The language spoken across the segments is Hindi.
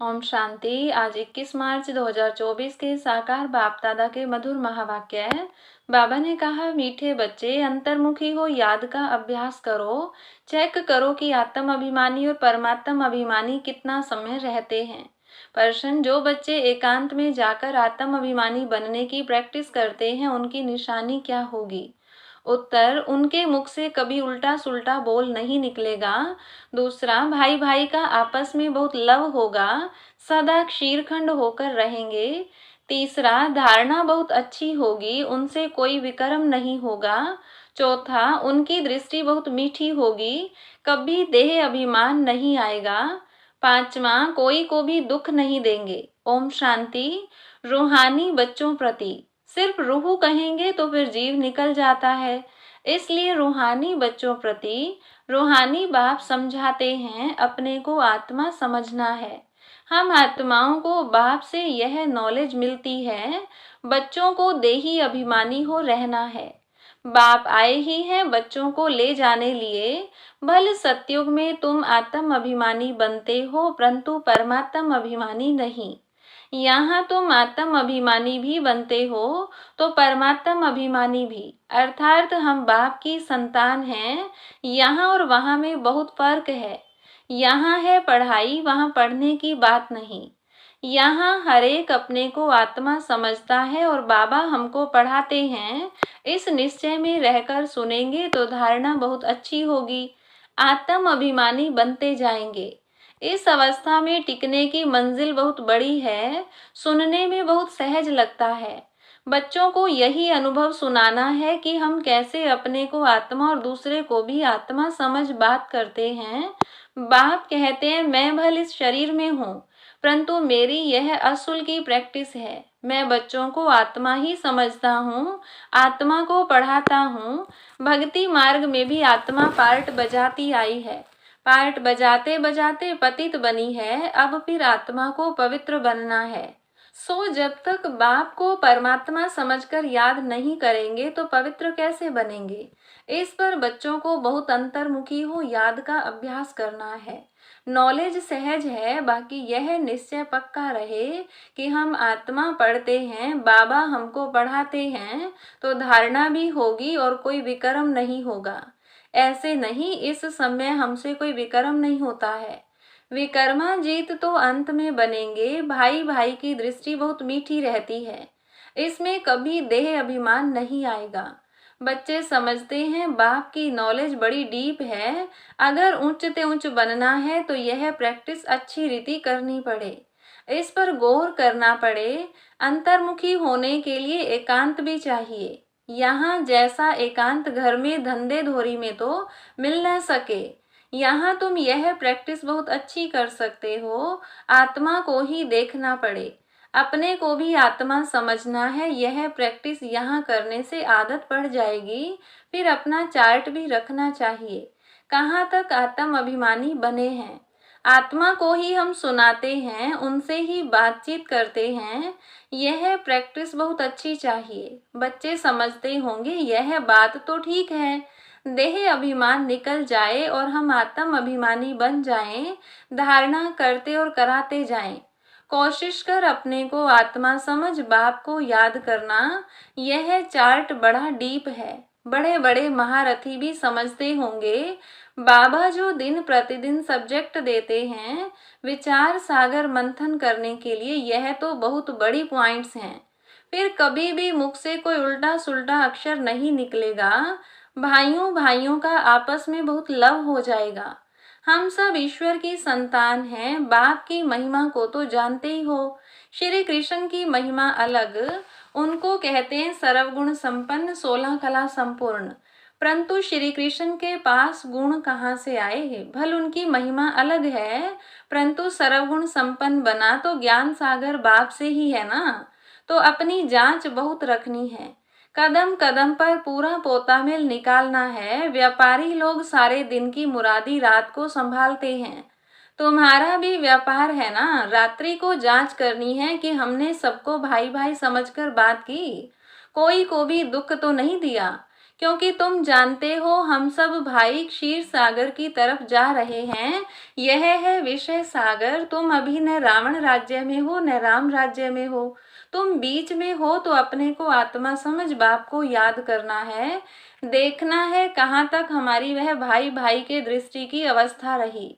ओम शांति। आज 21 मार्च 2024 के साकार बाप दादा के मधुर महावाक्य है। बाबा ने कहा, मीठे बच्चे अंतर्मुखी हो, याद का अभ्यास करो, चेक करो कि आत्म अभिमानी और परमात्म अभिमानी कितना समय रहते हैं। प्रश्न, जो बच्चे एकांत में जाकर आत्म अभिमानी बनने की प्रैक्टिस करते हैं, उनकी निशानी क्या होगी? उत्तर, उनके मुख से कभी उल्टा सुल्टा बोल नहीं निकलेगा। दूसरा, भाई भाई का आपस में बहुत लव होगा, सदा क्षीरखंड होकर रहेंगे। तीसरा, धारणा बहुत अच्छी होगी, उनसे कोई विकर्म नहीं होगा। चौथा, उनकी दृष्टि बहुत मीठी होगी, कभी देह अभिमान नहीं आएगा। पांचवा, कोई को भी दुख नहीं देंगे। ओम शांति। रूहानी बच्चों प्रति सिर्फ रूह कहेंगे तो फिर जीव निकल जाता है, इसलिए रूहानी बच्चों प्रति रूहानी बाप समझाते हैं, अपने को आत्मा समझना है। हम आत्माओं को बाप से यह नॉलेज मिलती है, बच्चों को देही अभिमानी हो रहना है। बाप आए ही हैं बच्चों को ले जाने लिए। भले सतयुग में तुम आत्म अभिमानी बनते हो, परंतु परमात्म अभिमानी नहीं। यहाँ तुम आत्म अभिमानी भी बनते हो तो परमात्म अभिमानी भी, अर्थात हम बाप की संतान हैं। यहाँ और वहाँ में बहुत फर्क है। यहाँ है पढ़ाई, वहाँ पढ़ने की बात नहीं। यहाँ हर एक अपने को आत्मा समझता है और बाबा हमको पढ़ाते हैं। इस निश्चय में रहकर सुनेंगे तो धारणा बहुत अच्छी होगी, आत्म अभिमानी बनते जाएंगे। इस अवस्था में टिकने की मंजिल बहुत बड़ी है, सुनने में बहुत सहज लगता है। बच्चों को यही अनुभव सुनाना है कि हम कैसे अपने को आत्मा और दूसरे को भी आत्मा समझ बात करते हैं। बाप कहते हैं, मैं भले इस शरीर में हूँ, परंतु मेरी यह असूल की प्रैक्टिस है। मैं बच्चों को आत्मा ही समझता हूँ, आत्मा को पढ़ाता हूँ। भक्ति मार्ग में भी आत्मा पार्ट बजाती आई है, पार्ट बजाते बजाते पतित बनी है, अब फिर आत्मा को पवित्र बनना है। सो जब तक बाप को परमात्मा समझकर याद नहीं करेंगे तो पवित्र कैसे बनेंगे? इस पर बच्चों को बहुत अंतर्मुखी हो, याद का अभ्यास करना है। नॉलेज सहज है, बाकी यह निश्चय पक्का रहे कि हम आत्मा पढ़ते हैं, बाबा हमको पढ़ाते हैं, तो धारणा भी होगी और कोई विकर्म नहीं होगा। ऐसे नहीं, इस समय हमसे कोई विकर्म नहीं होता है। विकर्माजीत तो अंत में बनेंगे। भाई भाई की दृष्टि बहुत मीठी रहती है, इसमें कभी देह अभिमान नहीं आएगा। बच्चे समझते हैं बाप की नॉलेज बड़ी डीप है, अगर ऊंच ते ऊंच बनना है तो यह प्रैक्टिस अच्छी रीति करनी पड़े, इस पर गौर करना पड़े। अंतर्मुखी होने के लिए एकांत भी चाहिए। यहाँ जैसा एकांत घर में धंधे धोरी में तो मिल न सके, यहाँ तुम यह प्रैक्टिस बहुत अच्छी कर सकते हो। आत्मा को ही देखना पड़े, अपने को भी आत्मा समझना है। यह प्रैक्टिस यहाँ करने से आदत पड़ जाएगी। फिर अपना चार्ट भी रखना चाहिए, कहाँ तक आत्म अभिमानी बने हैं। आत्मा को ही हम सुनाते हैं, उनसे ही बातचीत करते हैं। यह प्रैक्टिस बहुत अच्छी चाहिए। बच्चे समझते होंगे यह बात तो ठीक है, देह अभिमान निकल जाए और हम आत्म अभिमानी बन जाएं। धारणा करते और कराते जाएं। कोशिश कर अपने को आत्मा समझ बाप को याद करना। यह चार्ट बड़ा डीप है, बड़े बड़े महारथी भी समझते होंगे। बाबा जो दिन प्रतिदिन सब्जेक्ट देते हैं विचार सागर मंथन करने के लिए, यह तो बहुत बड़ी पॉइंट्स हैं। फिर कभी भी मुख से कोई उल्टा सुल्टा अक्षर नहीं निकलेगा। भाइयों भाइयों का आपस में बहुत लव हो जाएगा। हम सब ईश्वर की संतान हैं। बाप की महिमा को तो जानते ही हो। श्री कृष्ण की महिमा अलग, उनको कहते हैं सर्वगुण संपन्न, 16 कला संपूर्ण। परंतु श्री कृष्ण के पास गुण कहाँ से आए हैं? भल उनकी महिमा अलग है, परंतु सर्वगुण संपन्न बना तो ज्ञान सागर बाप से ही है ना। तो अपनी जांच बहुत रखनी है, कदम कदम पर पूरा पोतामेल निकालना है। व्यापारी लोग सारे दिन की मुरादी रात को संभालते हैं, तुम्हारा भी व्यापार है ना। रात्रि को जांच करनी है कि हमने सबको भाई भाई समझकर बात की, कोई को भी दुख तो नहीं दिया। क्योंकि तुम जानते हो हम सब भाई क्षीर सागर की तरफ जा रहे हैं। यह है विषय सागर। तुम अभी न रावण राज्य में हो न राम राज्य में हो, तुम बीच में हो। तो अपने को आत्मा समझ बाप को याद करना है। देखना है कहाँ तक हमारी वह भाई भाई के दृष्टि की अवस्था रही।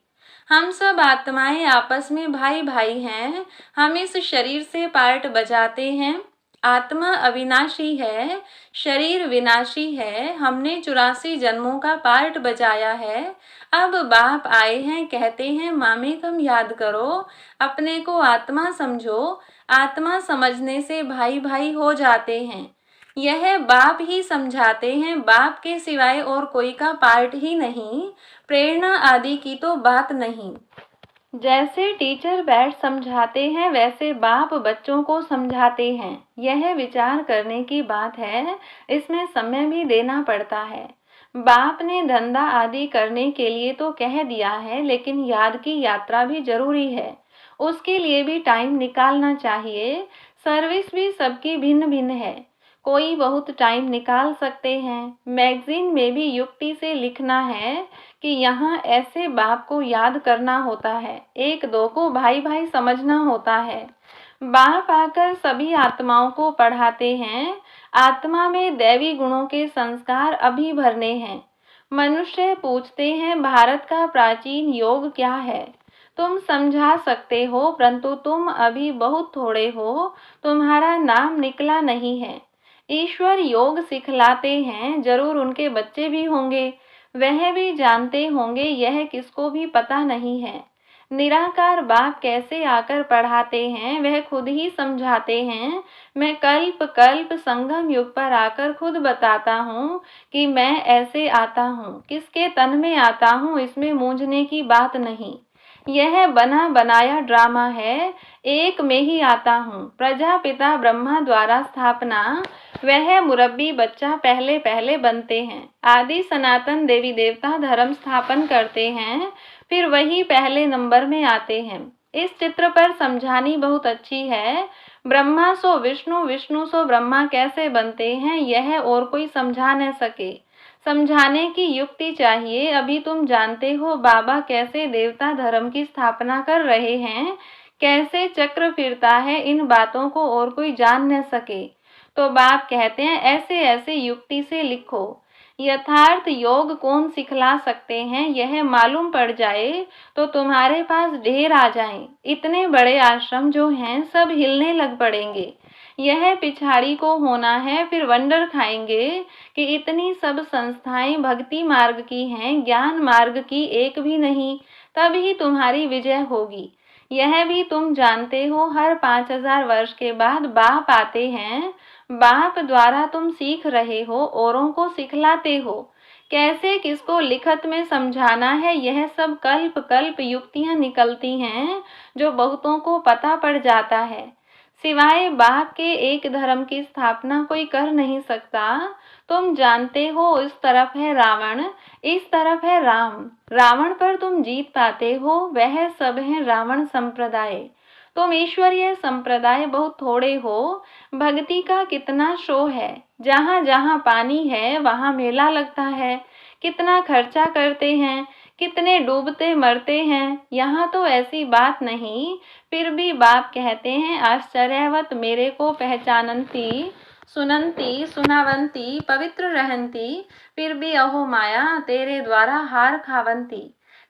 हम सब आत्माएं आपस में भाई भाई हैं। हम इस शरीर से पार्ट बजाते हैं। आत्मा अविनाशी है, शरीर विनाशी है। हमने 84 जन्मों का पार्ट बजाया है। अब बाप आए हैं, कहते हैं मामे कम याद करो, अपने को आत्मा समझो। आत्मा समझने से भाई भाई हो जाते हैं। यह बाप ही समझाते हैं। बाप के सिवाय और कोई का पार्ट ही नहीं। प्रेरणा आदि की तो बात नहीं। जैसे टीचर बैठ समझाते हैं वैसे बाप बच्चों को समझाते हैं। यह विचार करने की बात है। इसमें समय भी देना पड़ता है। बाप ने धंधा आदि करने के लिए तो कह दिया है, लेकिन याद की यात्रा भी जरूरी है। उसके लिए भी टाइम निकालना चाहिए। सर्विस भी सबकी भिन्न भिन्न है। कोई बहुत टाइम निकाल सकते हैं। मैगजीन में भी युक्ति से लिखना है कि यहाँ ऐसे बाप को याद करना होता है, एक दो को भाई भाई समझना होता है। बाप आकर सभी आत्माओं को पढ़ाते हैं। आत्मा में दैवी गुणों के संस्कार अभी भरने हैं। मनुष्य पूछते हैं भारत का प्राचीन योग क्या है। तुम समझा सकते हो, परंतु तुम अभी बहुत थोड़े हो, तुम्हारा नाम निकला नहीं है। ईश्वर योग सिखलाते हैं, जरूर उनके बच्चे भी होंगे, वह भी जानते होंगे, यह किसको भी पता नहीं है। निराकार बाप कैसे आकर पढ़ाते हैं, वह खुद ही समझाते हैं। मैं कल्प कल्प संगम युग पर आकर खुद बताता हूँ कि मैं ऐसे आता हूँ। किसके तन में आता हूँ, इसमें मूंझने की बात नहीं। यह बना बनाया ड्रामा है। एक में ही आता हूँ। प्रजापिता ब्रह्मा द्वारा स्थापना। वह मुरब्बी बच्चा पहले पहले बनते हैं। आदि सनातन देवी देवता धर्म स्थापन करते हैं, फिर वही पहले नंबर में आते हैं। इस चित्र पर समझानी बहुत अच्छी है। ब्रह्मा सो विष्णु, विष्णु सो ब्रह्मा कैसे बनते हैं, यह और कोई समझा न सके। समझाने की युक्ति चाहिए। अभी तुम जानते हो बाबा कैसे देवता धर्म की स्थापना कर रहे हैं, कैसे चक्र फिरता है, इन बातों को और कोई जान न सके। तो बाप कहते हैं ऐसे ऐसे युक्ति से लिखो। यथार्थ योग कौन सिखला सकते हैं, यह मालूम पड़ जाए तो तुम्हारे पास ढेर आ जाएं। इतने बड़े आश्रम जो हैं सब हिलने लग पड़ेंगे। यह पिछाड़ी को होना है, फिर वंडर खाएंगे कि इतनी सब संस्थाएं भक्ति मार्ग की हैं, ज्ञान मार्ग की एक भी नहीं। तब ही तुम्हारी विजय होगी। यह भी तुम जानते हो, हर 5000 वर्ष के बाद बाप आते हैं। बाप द्वारा तुम सीख रहे हो, औरों को सिखलाते हो। कैसे किसको लिखत में समझाना है, यह सब कल्प कल्प युक्तियां निकलती हैं, जो बहुतों को पता पड़ जाता है। सिवाय बाप के एक धर्म की स्थापना कोई कर नहीं सकता। तुम जानते हो, इस तरफ है रावण, इस तरफ है राम। रावण पर तुम जीत पाते हो, वह सब है रावण संप्रदाय। तुम ईश्वरीय संप्रदाय बहुत थोड़े हो। भक्ति का कितना शो है। जहाँ जहाँ पानी है वहाँ मेला लगता है। कितना खर्चा करते हैं, कितने डूबते मरते हैं। यहाँ तो ऐसी बात नहीं। फिर भी बाप कहते हैं आश्चर्यवत मेरे को पहचानती, सुनंती सुनावंती पवित्र रहंती, फिर भी अहो माया तेरे द्वारा हार खावंती।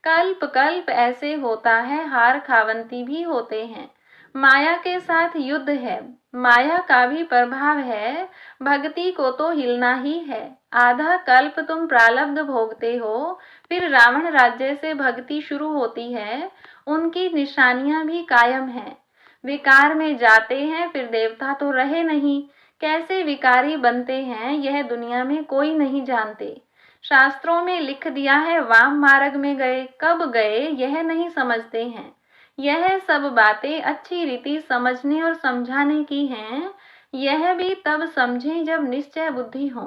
कल्प कल्प ऐसे होता है, हार खावंती भी होते हैं। माया के साथ युद्ध है, माया का भी प्रभाव है। भक्ति को तो हिलना ही है। आधा कल्प तुम प्रारब्ध भोगते हो, फिर रावण राज्य से भक्ति शुरू होती है। उनकी निशानियां भी कायम हैं। विकार में जाते हैं, फिर देवता तो रहे नहीं। कैसे विकारी बनते हैं, यह दुनिया में कोई नहीं जानते। शास्त्रों में लिख दिया है वाम मार्ग में गए, कब गए यह नहीं समझते हैं। यह सब बातें अच्छी रीति समझने और समझाने की हैं। यह भी तब समझें जब निश्चय बुद्धि हो।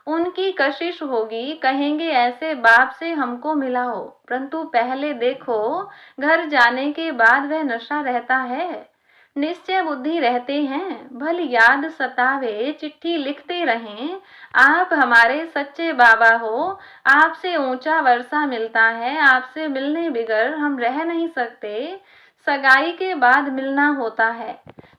उनकी कशिश होगी, कहेंगे ऐसे बाप से हमको मिला हो, परंतु पहले देखो घर जाने के बाद वह नशा रहता है। निश्चय बुद्धि रहते हैं, भल याद सतावे चिट्ठी लिखते रहें। आप हमारे सच्चे बाबा हो, आपसे ऊंचा वर्षा मिलता है, आपसे मिलने बिगर हम रह नहीं सकते। सगाई के बाद मिलना होता है,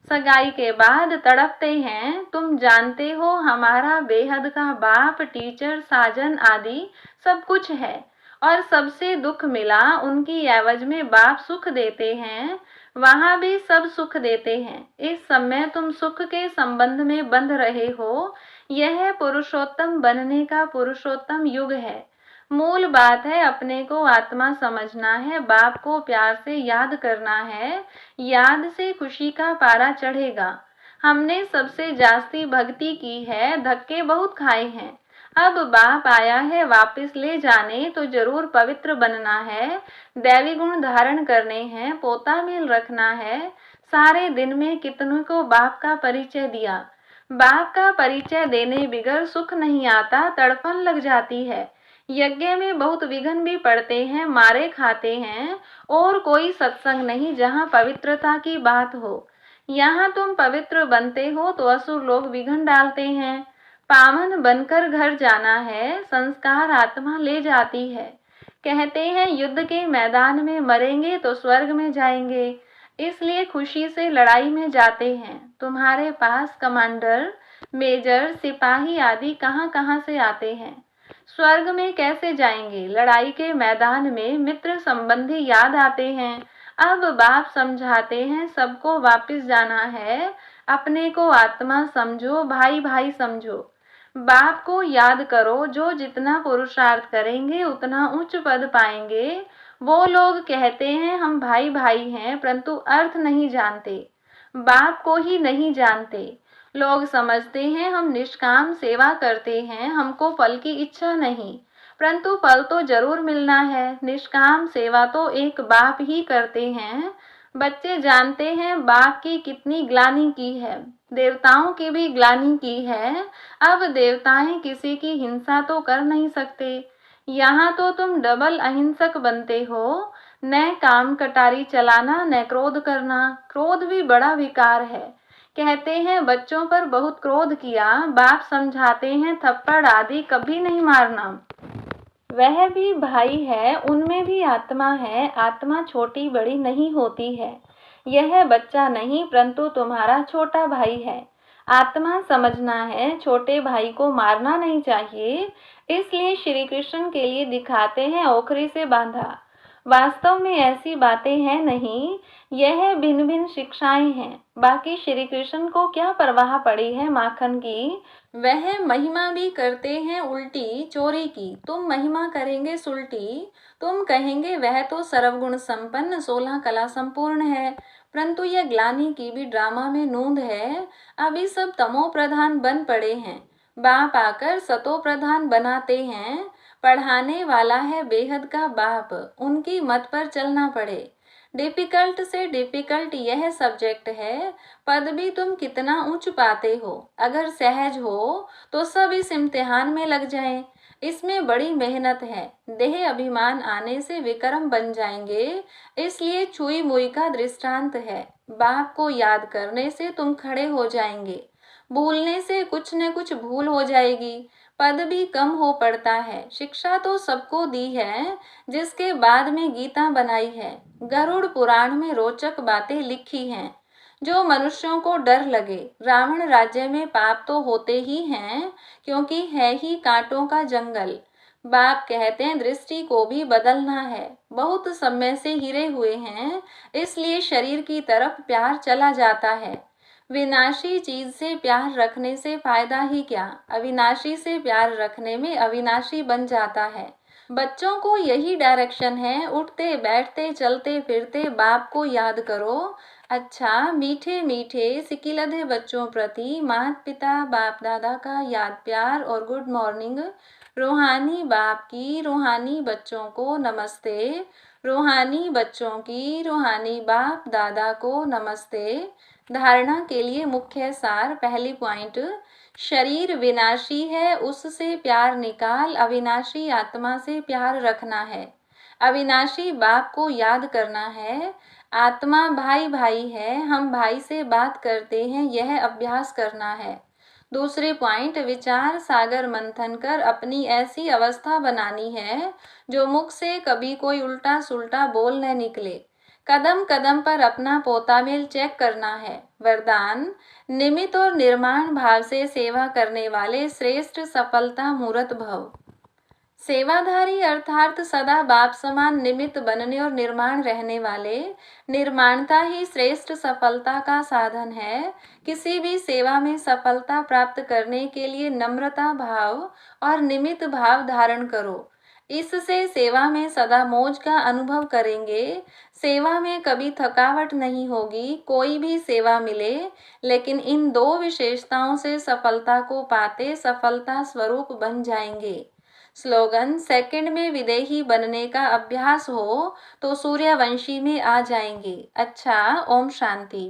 सगाई के बाद तड़पते हैं। तुम जानते हो हमारा बेहद का बाप, टीचर, साजन आदि सब कुछ है, और सबसे दुख मिला उनकी एवज में बाप सुख देते हैं, वहां भी सब सुख देते हैं। इस समय तुम सुख के संबंध में बंध रहे हो, यह पुरुषोत्तम बनने का पुरुषोत्तम युग है। मूल बात है अपने को आत्मा समझना है, बाप को प्यार से याद करना है, याद से खुशी का पारा चढ़ेगा। हमने सबसे जास्ती भक्ति की है, धक्के बहुत खाए हैं, अब बाप आया है वापस ले जाने, तो जरूर पवित्र बनना है, दैवी गुण धारण करने हैं, पोता मेल रखना है। सारे दिन में कितनों को बाप का परिचय दिया, बाप का परिचय देने बिगर सुख नहीं आता, तड़पन लग जाती है। यज्ञ में बहुत विघ्न भी पड़ते हैं, मारे खाते हैं, और कोई सत्संग नहीं जहाँ पवित्रता की बात हो। यहाँ तुम पवित्र बनते हो तो असुर लोग विघ्न डालते हैं। पावन बनकर घर जाना है, संस्कार आत्मा ले जाती है। कहते हैं युद्ध के मैदान में मरेंगे तो स्वर्ग में जाएंगे, इसलिए खुशी से लड़ाई में जाते हैं। तुम्हारे पास कमांडर, मेजर, सिपाही आदि कहाँ कहाँ से आते हैं, स्वर्ग में कैसे जाएंगे? लड़ाई के मैदान में मित्र संबंधी याद आते हैं। अब बाप समझाते हैं सबको वापस जाना है, अपने को आत्मा समझो, भाई भाई समझो। बाप को याद करो, जो जितना पुरुषार्थ करेंगे उतना उच्च पद पाएंगे। वो लोग कहते हैं हम भाई भाई हैं, परंतु अर्थ नहीं जानते, बाप को ही नहीं जानते। लोग समझते हैं हम निष्काम सेवा करते हैं, हमको फल की इच्छा नहीं, परंतु फल तो जरूर मिलना है। निष्काम सेवा तो एक बाप ही करते हैं। बच्चे जानते हैं बाप की कितनी ग्लानि की है, देवताओं की भी ग्लानि की है। अब देवताएं किसी की हिंसा तो कर नहीं सकते, यहाँ तो तुम डबल अहिंसक बनते हो, न काम कटारी चलाना न क्रोध करना। क्रोध भी बड़ा विकार है, कहते हैं बच्चों पर बहुत क्रोध किया, बाप समझाते हैं थप्पड़ आदि कभी नहीं मारना। वह भी भाई है, उनमें भी आत्मा है, आत्मा छोटी बड़ी नहीं होती है। यह बच्चा नहीं परंतु तुम्हारा छोटा भाई है, आत्मा समझना है, छोटे भाई को मारना नहीं चाहिए। इसलिए श्री कृष्ण के लिए दिखाते हैं ओखरी से बांधा, वास्तव में ऐसी बातें हैं नहीं, यह भिन्न भिन्न शिक्षाएं हैं। बाकी श्री कृष्ण को क्या परवाह पड़ी है माखन की, वह महिमा भी करते हैं उल्टी चोरी की। तुम महिमा करेंगे सुल्टी, तुम कहेंगे वह तो सर्वगुण संपन्न 16 कला संपूर्ण है, परंतु यह ग्लानि की भी ड्रामा में नूंद है। अभी सब तमो प्रधान बन पड़े हैं, बाप आकर सतो प्रधान बनाते हैं। पढ़ाने वाला है बेहद का बाप, उनकी मत पर चलना पड़े। डिफिकल्ट से डिफिकल्ट यह सब्जेक्ट है, पद भी तुम कितना उच्च पाते हो, अगर सहज हो तो सब इस इम्तिहान में लग जाएं। इसमें बड़ी मेहनत है, देह अभिमान आने से विक्रम बन जाएंगे, इसलिए छुई मुई का दृष्टांत है। बाप को याद करने से तुम खड़े हो जाएंगे, भूलने से कुछ न कुछ भूल हो जाएगी, पद भी कम हो पड़ता है। शिक्षा तो सबको दी है, जिसके बाद में गीता बनाई है, गरुड़ पुराण में रोचक बातें लिखी हैं, जो मनुष्यों को डर लगे। रावण राज्य में पाप तो होते ही हैं, क्योंकि है ही कांटों का जंगल। बाप कहते हैं दृष्टि को भी बदलना है, बहुत समय से हिरे हुए हैं, इसलिए शरीर की तरफ प्यार चला जाता है। विनाशी चीज से प्यार रखने से फायदा ही क्या, अविनाशी से प्यार रखने में अविनाशी बन जाता है। बच्चों को यही डायरेक्शन है, उठते बैठते चलते फिरते बाप को याद करो। अच्छा, मीठे मीठे सिकिलधे बच्चों प्रति माता पिता बाप दादा का याद प्यार और गुड मॉर्निंग। रूहानी बाप की रूहानी बच्चों को नमस्ते, रूहानी बच्चों की रूहानी बाप दादा को नमस्ते। धारणा के लिए मुख्य सार, पहली पॉइंट, शरीर विनाशी है, उससे प्यार निकाल, अविनाशी आत्मा से प्यार रखना है। अविनाशी बाप को याद करना है, आत्मा भाई भाई है, हम भाई से बात करते हैं, यह अभ्यास करना है। दूसरे पॉइंट, विचार सागर मंथन कर अपनी ऐसी अवस्था बनानी है जो मुख से कभी कोई उल्टा सुल्टा बोल न निकले। कदम कदम पर अपना पोतामेल चेक करना है। वरदान, निमित्त और निर्माण भाव से सेवा करने वाले श्रेष्ठ सफलता मूर्त भव। सेवाधारी अर्थात सदा बाप समान निमित्त बनने और निर्माण रहने वाले। निर्माणता ही श्रेष्ठ सफलता का साधन है। किसी भी सेवा में सफलता प्राप्त करने के लिए नम्रता भाव और निमित्त भाव धारण करो। इससे सेवा में सदा मौज का अनुभव करेंगे। सेवा में कभी थकावट नहीं होगी। कोई भी सेवा मिले, लेकिन इन दो विशेषताओं से सफलता को पाते सफलता स्वरूप बन जाएंगे। स्लोगन, सेकंड में विदेही बनने का अभ्यास हो तो सूर्यवंशी में आ जाएंगे। अच्छा, ओम शांति।